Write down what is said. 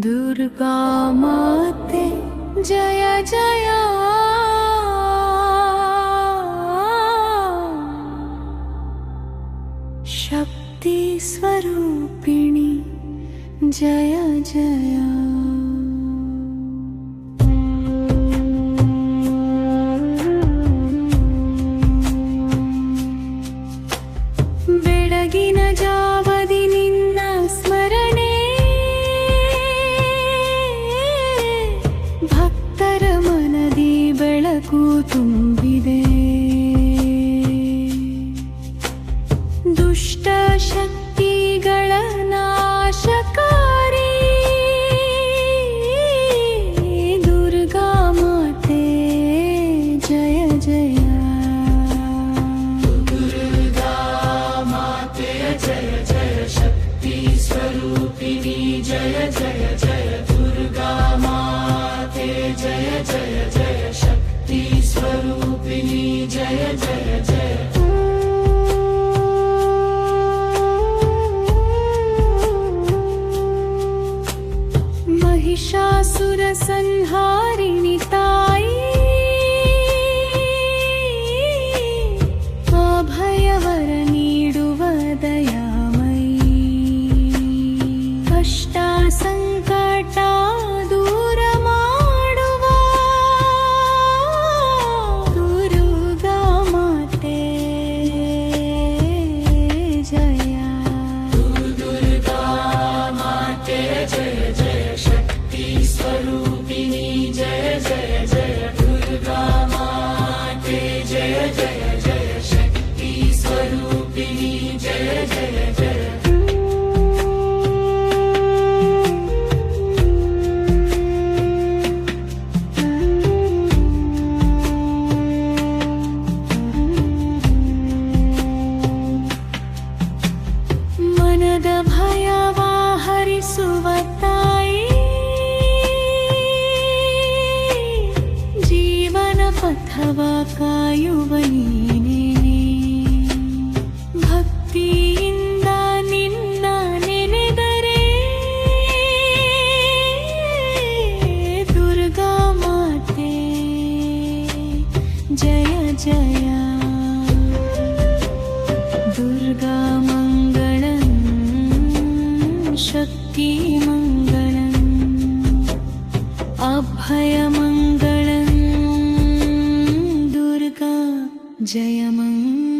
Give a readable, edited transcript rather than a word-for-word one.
दुर्गा माते जय जय, शक्ति स्वरूपिणी जय जय। ಬೆಳಗಿನ ಜಾವದಿ ನಿನ್ನ ಸ್ಮರಣೆ, ಭಕ್ತರ ಮನದಿ ಬೆಳಕು ತುಂಬಿದೆ. ದುಷ್ಟ ಶಕ್ತಿಗಳ ನಾಶಕಾರಿ ದುರ್ಗಾ ಮಾತೆ ಜಯ ಜಯ. दुर्गा माते जय जय, शक्ति स्वरूपिणी जय जय जय। दुर्गा माते जय जय जय, शक्ति स्वरूपिणी जय जय जय। महिषासुर संहारिणी ताई, अभयवर ನೀಡುವ ದಯಾಮಯಿ. ಕಷ್ಟ ಸಂಕಟ ದೂರ ಮಾಡುವ ದುರ್ಗಾ ಮಾತೆ ಜಯ. दुर्गा माते जय जय, शक्ति स्वरूपिणी जय जय जय। दुर्गा माते जय जय जय, शक्ति स्वरूपिणी जय जय जय। ಮನದ ಭಯವ ಹರಿಸುವ ತಾಯಿ, ಜೀವನ ಪಥವ ಕಾಯುವ ನೀನೇ. ಭಕ್ತಿಯಿಂದ ನಿನ್ನ ನೆನೆದರೆ ದುರ್ಗಾ ಮಾತೆ ಜಯ ಜಯ. दुर्गा मङ्गलम् शक्ति मङ्गलम् अभयमङ्गलम् दुर्गा जय मङ्गलम्।